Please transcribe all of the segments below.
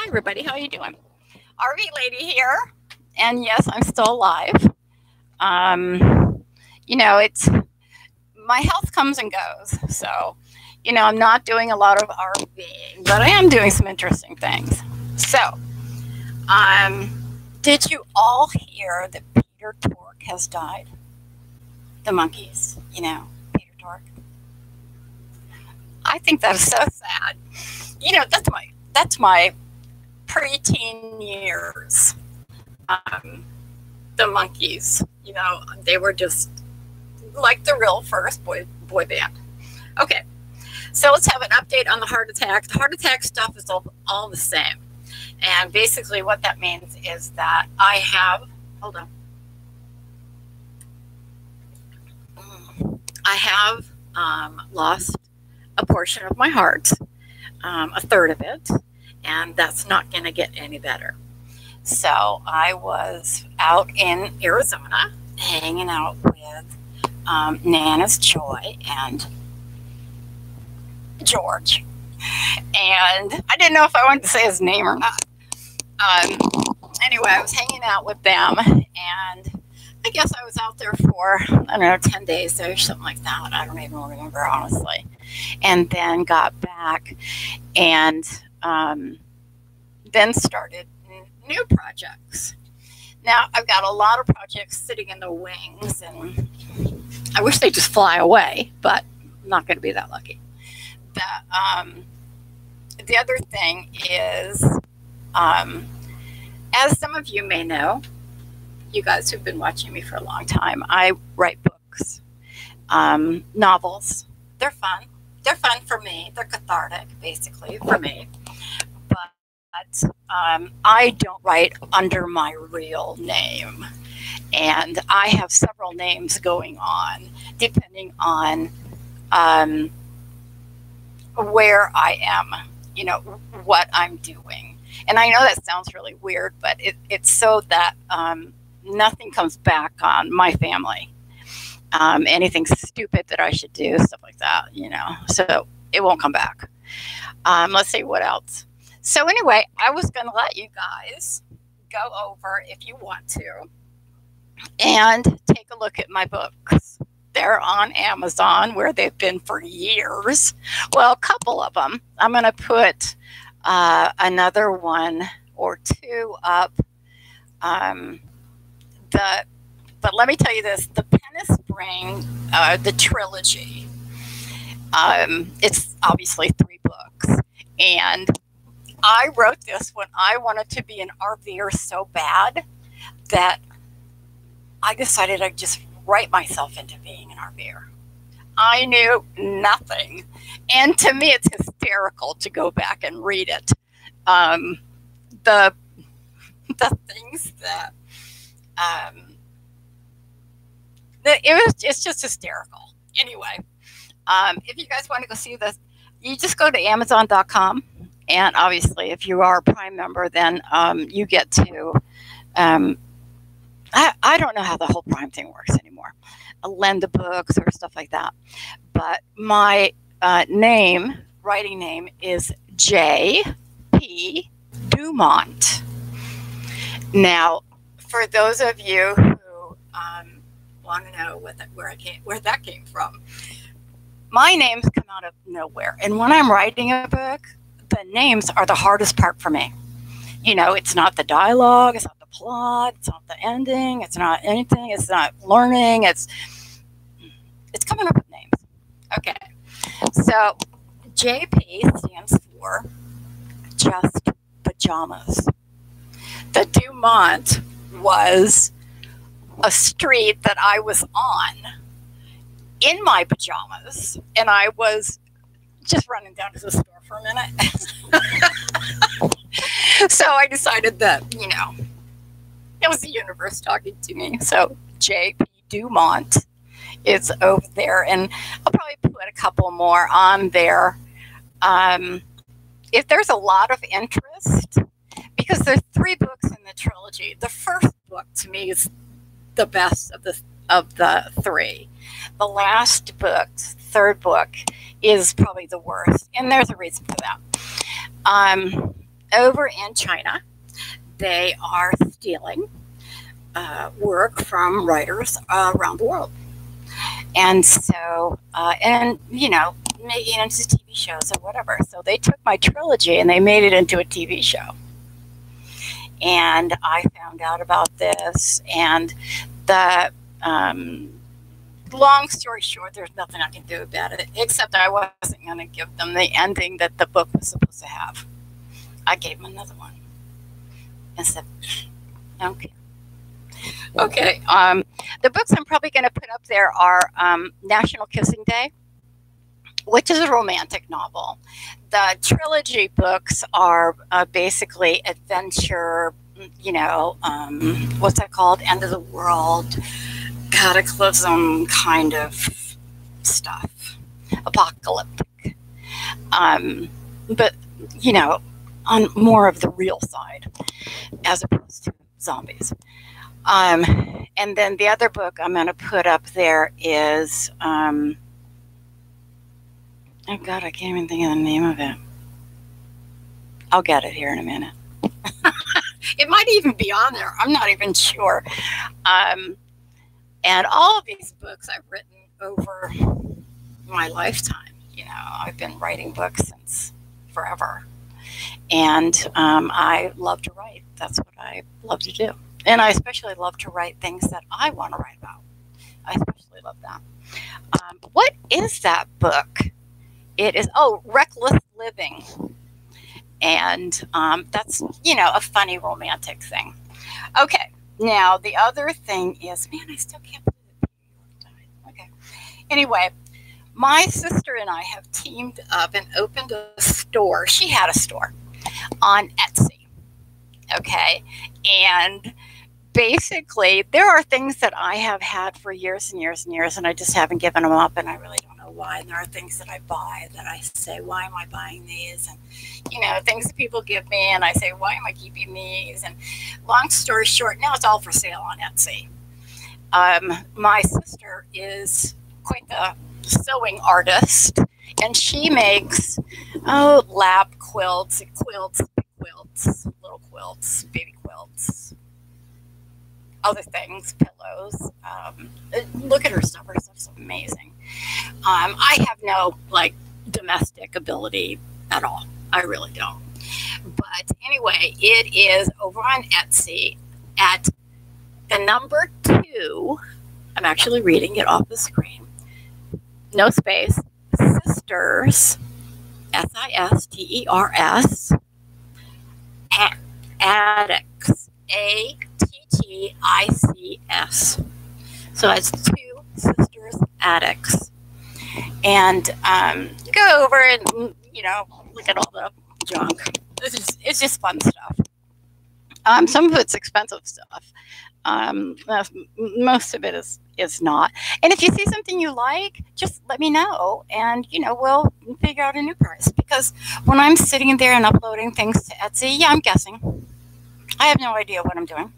everybody, how you doing? RV Lady here, and yes, I'm still alive. It's my health comes and goes, so I'm not doing a lot of RVing, but I am doing some interesting things. So, did you all hear that Peter Tork has died? The monkeys, Peter Tork. I think that is so sad. That's my preteen years. The monkeys, they were just like the real first boy band. Okay, so let's have an update on the heart attack. The heart attack stuff is all the same. And basically what that means is that I have, lost a portion of my heart, a third of it, and that's not going to get any better. So I was out in Arizona hanging out with Nana's Joy and George. And I didn't know if I wanted to say his name or not. Anyway, I was hanging out with them, and I guess I was out there for, 10 days or something like that. I don't even remember, honestly. And then got back and then started new projects. Now, I've got a lot of projects sitting in the wings, and I wish they'd just fly away, but I'm not going to be that lucky. The other thing is, as some of you may know, you guys who've been watching me for a long time, I write books, novels. They're fun. They're fun for me. They're cathartic, basically, for me. But I don't write under my real name. And I have several names going on, depending on where I am, what I'm doing. And I know that sounds really weird, but it's so that nothing comes back on my family. Anything stupid that I should do, stuff like that, so it won't come back. Let's see what else. So anyway, I was going to let you guys go over, if you want to, and take a look at my books. They're on Amazon, where they've been for years. Well, a couple of them. I'm going to put another one or two up. But let me tell you this, the Pen and Spring, the trilogy, it's obviously 3 books. And I wrote this when I wanted to be an RVer so bad that I decided I'd just write myself into being an RVer. I knew nothing. And to me, it's hysterical to go back and read it. The things that, it's just hysterical. Anyway, if you guys want to go see this, you just go to Amazon.com. And obviously, if you are a Prime member, then you get to, I don't know how the whole Prime thing works anymore. Lend the books or stuff like that. But my writing name is J.P. Dumont. Now, for those of you who want to know where that came from, my names come out of nowhere. And when I'm writing a book, the names are the hardest part for me. It's not the dialogue, it's not the plot, it's not the ending, it's not anything, it's not learning, it's coming up with names. Okay, so JP stands for just pajamas. The Dumont was a street that I was on in my pajamas, and I was just running down to the store for a minute. So I decided that, it was the universe talking to me. So J.P. Dumont is over there, and I'll probably put a couple more on there. If there's a lot of interest, because there's 3 books in the trilogy. The first book to me is the best of the 3. The last book, third book, is probably the worst, and there's a reason for that. over in China, they are stealing work from writers around the world. And so, and you know, making it into TV shows or whatever. So they took my trilogy and they made it into a TV show. And I found out about this, and the long story short, there's nothing I can do about it, except I wasn't going to give them the ending that the book was supposed to have. I gave them another one and said, I don't care. Okay, the books I'm probably going to put up there are National Kissing Day, which is a romantic novel. The trilogy books are basically adventure, you know, what's that called? End of the world, cataclysm kind of stuff, apocalyptic. But, you know, on more of the real side as opposed to zombies. And then the other book I'm going to put up there is, oh God, I can't even think of the name of it. I'll get it here in a minute. It might even be on there. I'm not even sure. And all of these books I've written over my lifetime. You know, I've been writing books since forever. And I love to write. That's what I love to do. And I especially love to write things that I want to write about. I especially love that. What is that book? It is, Reckless Living. And that's, you know, a funny romantic thing. Okay, now the other thing is, man, I still can't believe it died. Okay. Anyway, my sister and I have teamed up and opened a store. She had a store on Etsy. Okay. And basically, there are things that I have had for years and years and years, and I just haven't given them up, and I really don't know why. And there are things that I buy that I say, why am I buying these? And, you know, things that people give me, and I say, why am I keeping these? And long story short, now it's all for sale on Etsy. My sister is quite the sewing artist, and she makes, lap quilts, little quilts, baby quilts, other things, pillows. Look at her stuff. Her stuff's amazing. I have no, like, domestic ability at all. I really don't. But anyway, it is over on Etsy at the number 2. I'm actually reading it off the screen. No space. Sisters, Sisters, Addicts, Attics. So it's 2 Sisters Addicts. And go over and, you know, look at all the junk. It's just fun stuff. Some of it's expensive stuff. Most of it is not. And if you see something you like, just let me know, and, you know, we'll figure out a new price. Because when I'm sitting there and uploading things to Etsy, yeah, I'm guessing. I have no idea what I'm doing.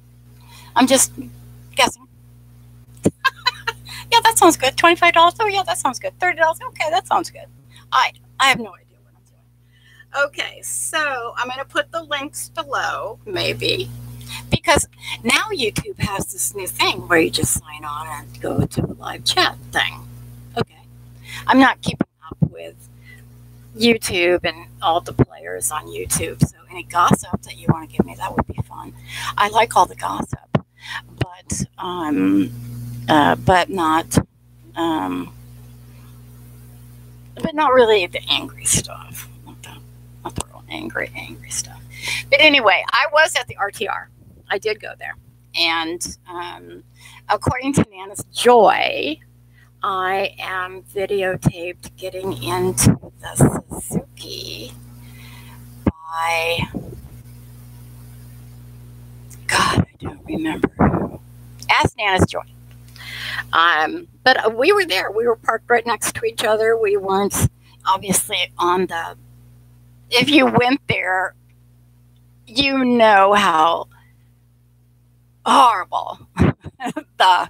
I'm just guessing. Yeah, that sounds good. $25? Oh, yeah, that sounds good. $30? Okay, that sounds good. I have no idea what I'm doing. Okay, so I'm going to put the links below, maybe, because now YouTube has this new thing where you just sign on and go to the live chat thing. Okay. I'm not keeping up with YouTube and all the players on YouTube, so any gossip that you want to give me, that would be fun. I like all the gossip, but not really the angry stuff. Not the real angry stuff. But anyway, I was at the RTR. I did go there. And according to Nana's Joy, I am videotaped getting into the Suzuki by, God, I don't remember who. Ask Nana's Joy. But we were there. We were parked right next to each other. We weren't obviously on the, if you went there, you know how horrible the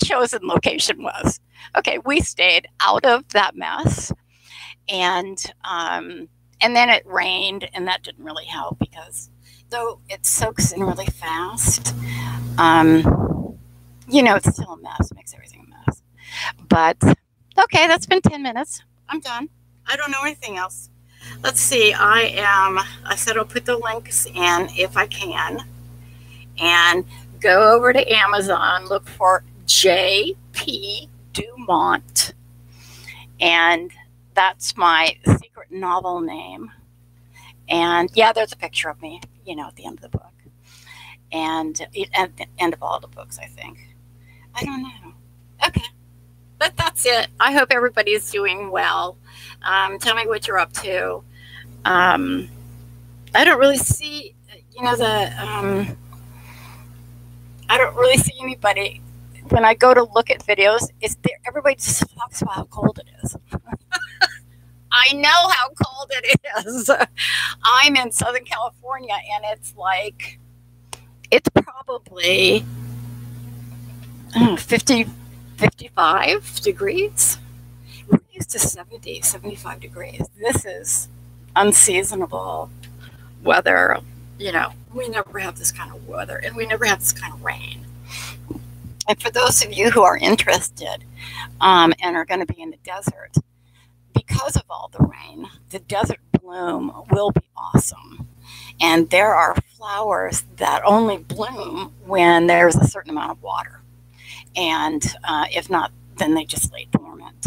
chosen location was. Okay, we stayed out of that mess, and And then it rained, and that didn't really help because though it soaks in really fast, you know, it's still a mess, makes everything a mess. But okay, that's been 10 minutes. I'm done. I don't know anything else. Let's see. I said I'll put the links in if I can. And go over to Amazon, look for J.P. Dumont. And that's my secret novel name. And yeah, there's a picture of me, you know, at the end of the book. And at the end of all the books, I think. I don't know. Okay. But that's it. I hope everybody's doing well. Tell me what you're up to. I don't really see, you know, I don't really see anybody. When I go to look at videos, it's there. Everybody just talks about how cold it is. I know how cold it is. I'm in Southern California, and it's like, it's probably 50, 55 degrees. We're used to 70, 75 degrees. This is unseasonable weather. You know, we never have this kind of weather, and we never have this kind of rain. And for those of you who are interested and are going to be in the desert, because of all the rain, the desert bloom will be awesome. And there are flowers that only bloom when there's a certain amount of water. And if not, then they just lay dormant.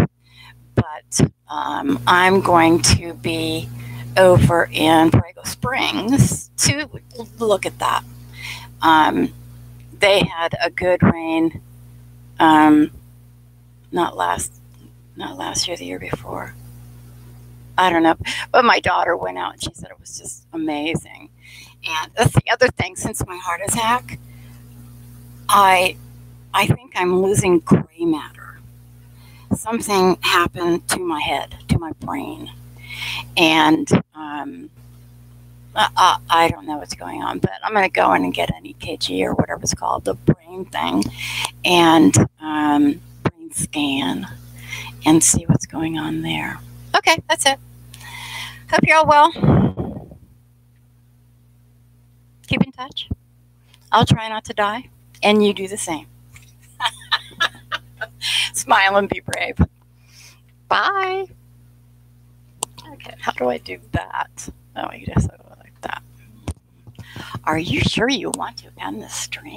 But I'm going to be over in Borrego Springs to look at that. They had a good rain, not last year, the year before. I don't know, but my daughter went out and she said it was just amazing. And that's the other thing. Since my heart attack, I think I'm losing gray matter. Something happened to my head, to my brain, and I don't know what's going on, but I'm going to go in and get an EKG or whatever it's called, the brain thing, and brain scan, and see what's going on there. Okay, that's it. Hope you're all well. Keep in touch. I'll try not to die, and you do the same. Smile and be brave. Bye. Okay, how do I do that? Oh, I guess I go like that. Are you sure you want to end the stream?